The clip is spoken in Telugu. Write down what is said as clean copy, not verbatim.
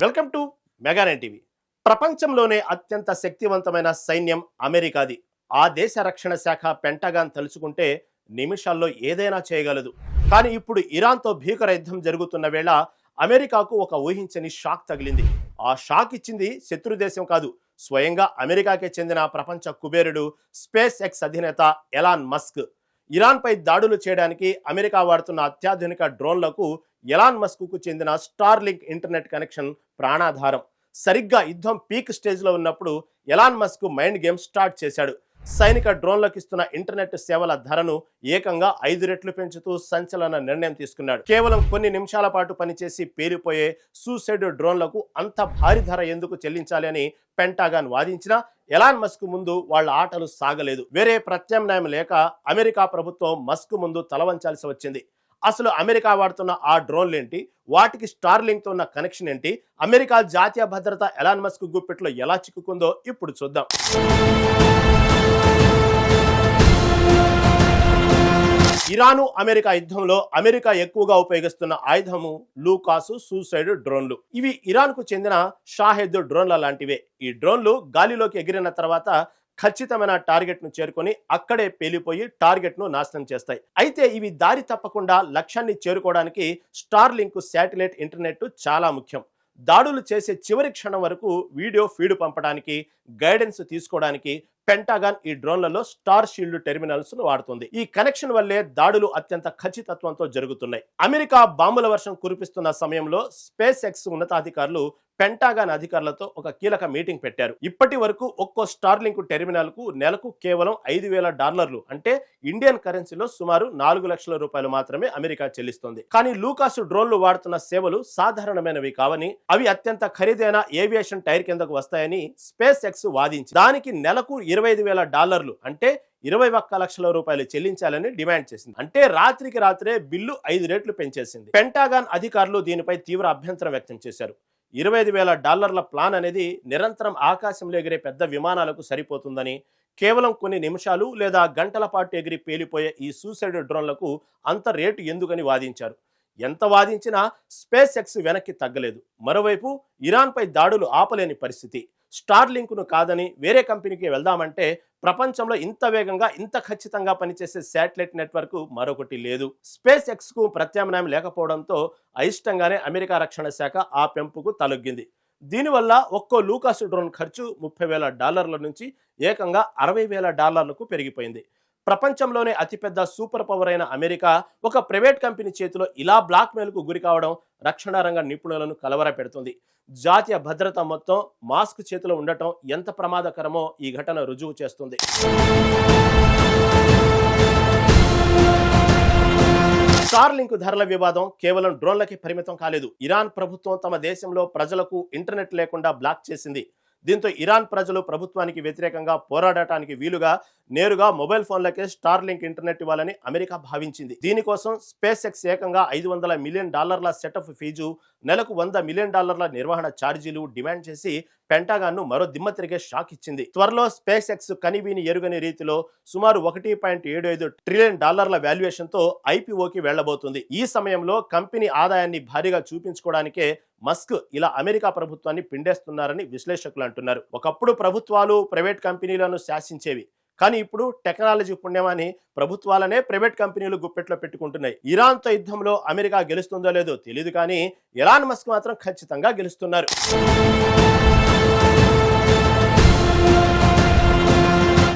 Welcome to మెగా9 TV. ప్రపంచంలోనే అత్యంత శక్తివంతమైన సైన్యం అమెరికాది. ఆ దేశ రక్షణ శాఖ పెంటగాన్ తలుచుకుంటే నిమిషాల్లో ఏదైనా చేయగలదు. కానీ ఇప్పుడు ఇరాన్తో భీకర యుద్ధం జరుగుతున్న వేళ అమెరికాకు ఒక ఊహించని షాక్ తగిలింది. ఆ షాక్ ఇచ్చింది శత్రు దేశం కాదు, స్వయంగా అమెరికాకే చెందిన ప్రపంచ కుబేరుడు స్పేస్ ఎక్స్ అధినేత ఎలాన్ మస్క్. ఇరాన్పై దాడులు చేయడానికి అమెరికా వాడుతున్న అత్యాధునిక డ్రోన్లకు ఎలాన్ మస్క్కు చెందిన స్టార్లింక్ ఇంటర్నెట్ కనెక్షన్ ప్రాణాధారం. సరిగ్గా యుద్ధం పీక్ స్టేజ్లో ఉన్నప్పుడు Elon Musk mind game start చేశాడు. సైనిక డ్రోన్లకు ఇస్తున్న ఇంటర్నెట్ సేవల ధరను ఏకంగా 5 రెట్లు పెంచుతూ సంచలన నిర్ణయం తీసుకున్నాడు. కేవలం కొన్ని నిమిషాల పాటు పనిచేసి పేలిపోయే సూసైడ్ డ్రోన్లకు అంత భారీ ధర ఎందుకు చెల్లించాలి అని పెంటాగాన్ వాదించినా ఎలాన్ మస్క్ ముందు వాళ్ళ ఆటలు సాగలేదు. వేరే ప్రత్యామ్నాయం లేక అమెరికా ప్రభుత్వం మస్క్ ముందు తలవంచాల్సి వచ్చింది. అసలు అమెరికా వాడుతున్న ఆ డ్రోన్లేంటి, వాటికి స్టార్లింక్ తో ఉన్న కనెక్షన్ ఏంటి, అమెరికా జాతీయ భద్రత ఎలాన్ మస్క్ గుప్పిట్లో ఎలా చిక్కుకుందో ఇప్పుడు చూద్దాం. ఇరాను అమెరికా యుద్ధంలో అమెరికా ఎక్కువగా ఉపయోగిస్తున్న ఆయుధము లూకాసు సూసైడ్ డ్రోన్లు. ఇవి ఇరాన్ కు చెందిన షాహెద్ డ్రోన్ల లాంటివే. ఈ డ్రోన్లు గాలిలోకి ఎగిరిన తర్వాత ఖచ్చితమైన టార్గెట్ ను చేరుకొని అక్కడే పేలిపోయి టార్గెట్ ను నాశనం చేస్తాయి. అయితే ఇవి దారి తప్పకుండా లక్ష్యాన్ని చేరుకోవడానికి స్టార్లింక్ శాటిలైట్ ఇంటర్నెట్ చాలా ముఖ్యం. దాడులు చేసే చివరి క్షణం వరకు వీడియో ఫీడ్ పంపడానికి, గైడెన్స్ తీసుకోవడానికి పెంటాగాన్ ఈ డ్రోన్లలో స్టార్ షీల్డ్ టెర్మినల్స్ ను వాడుతుంది. ఈ కనెక్షన్ వల్లే దాడులు అత్యంత ఖచ్చితత్వంతో జరుగుతున్నాయి. అమెరికా బాంబుల వర్షం కురిపిస్తున్న సమయంలో స్పేస్ ఎక్స్ ఉన్నతాధికారులు పెంటాగాన్ అధికారులతో ఒక కీలక మీటింగ్ పెట్టారు. ఇప్పటి వరకు ఒక్కో స్టార్లింక్ టెర్మినల్ కు నెలకు కేవలం $5,000 అంటే ఇండియన్ కరెన్సీలో సుమారు 4 లక్షల రూపాయలు మాత్రమే అమెరికా చెల్లిస్తుంది. కానీ లూకాసు డ్రోన్లు వాడుతున్న సేవలు సాధారణమైనవి కావని, అవి అత్యంత ఖరీదైన ఏవియేషన్ టైర్ కిందకు వస్తాయని స్పేస్ ఎక్స్ వాదించి దానికి నెలకు $25,000 అంటే 21 లక్షల రూపాయలు చెల్లించాలని డిమాండ్ చేసింది. అంటే రాత్రికి రాత్రే బిల్లు 5 రెట్లు పెంచేసింది. పెంటాగాన్ అధికారులు దీనిపై తీవ్ర అభ్యంతరం వ్యక్తం చేశారు. $25,000 ప్లాన్ అనేది నిరంతరం ఆకాశంలో ఎగిరే పెద్ద విమానాలకు సరిపోతుందని, కేవలం కొన్ని నిమిషాలు లేదా గంటల పాటు ఎగిరి పేలిపోయే ఈ సూసైడ్ డ్రోన్లకు అంత రేటు ఎందుకని వాదించారు. ఎంత వాదించినా స్పేస్ ఎక్స్ వెనక్కి తగ్గలేదు. మరోవైపు ఇరాన్పై దాడులు ఆపలేని పరిస్థితి. స్టార్లింక్ ను కాదని వేరే కంపెనీకి వెళ్దామంటే ప్రపంచంలో ఇంత వేగంగా ఇంత ఖచ్చితంగా పనిచేసే శాటిలైట్ నెట్వర్క్ మరొకటి లేదు. స్పేస్ ఎక్స్ కు ప్రత్యామ్నాయం లేకపోవడంతో అయిష్టంగానే అమెరికా రక్షణ శాఖ ఆ పెంపుకు తలొగ్గింది. దీనివల్ల ఒక్కో లూకాసు డ్రోన్ ఖర్చు $30,000 నుంచి ఏకంగా $60,000కు పెరిగిపోయింది. ప్రపంచంలోనే అతిపెద్ద సూపర్ పవర్ అయిన అమెరికా ఒక ప్రైవేట్ కంపెనీ చేతిలో ఇలా బ్లాక్ మెయిల్ కు గురి కావడం రక్షణ రంగ నిపుణులను కలవర పెడుతుంది. జాతీయ భద్రత మొత్తం మాస్క్ చేతిలో ఉండటం ఎంత ప్రమాదకరమో ఈ ఘటన రుజువు చేస్తుంది. స్టార్లింక్ ధరల వివాదం కేవలం డ్రోన్లకి పరిమితం కాలేదు. ఇరాన్ ప్రభుత్వం తమ దేశంలో ప్రజలకు ఇంటర్నెట్ లేకుండా బ్లాక్ చేసింది. దీంతో ఇరాన్ ప్రజలు ప్రభుత్వానికి వ్యతిరేకంగా పోరాడటానికి వీలుగా నేరుగా మొబైల్ ఫోన్లకే స్టార్లింక్ ఇంటర్నెట్ ఇవ్వాలని అమెరికా భావించింది. దీనికోసం స్పేస్ ఎక్స్ ఏకంగా $500 మిలియన్ సెటప్ ఫీజు, నెలకు $100 మిలియన్ నిర్వహణ ఛార్జీలు డిమాండ్ చేసి పెంటాగాన్ ను మరో దిమ్మ తిరిగే షాక్ ఇచ్చింది. త్వరలో స్పేస్ ఎక్స్ కనివీని ఎరుగని రీతిలో సుమారు $1.75 ట్రిలియన్ వాల్యుయేషన్ తో ఐపీఓకి వెళ్లబోతుంది. ఈ సమయంలో కంపెనీ ఆదాయాన్ని భారీగా చూపించుకోవడానికే మస్క్ ఇలా అమెరికా ప్రభుత్వాన్ని పిండేస్తున్నారని విశ్లేషకులు అంటున్నారు. ఒకప్పుడు ప్రభుత్వాలు ప్రైవేట్ కంపెనీలను శాసించేవి, కానీ ఇప్పుడు టెక్నాలజీ పుణ్యమని ప్రభుత్వాలనే ప్రైవేట్ కంపెనీలు గుప్పెట్లో పెట్టుకుంటున్నాయి. ఇరాన్తో యుద్ధంలో అమెరికా గెలుస్తుందో లేదో తెలియదు, కానీ ఎలాన్ మస్క్ మాత్రం ఖచ్చితంగా గెలుస్తున్నారు.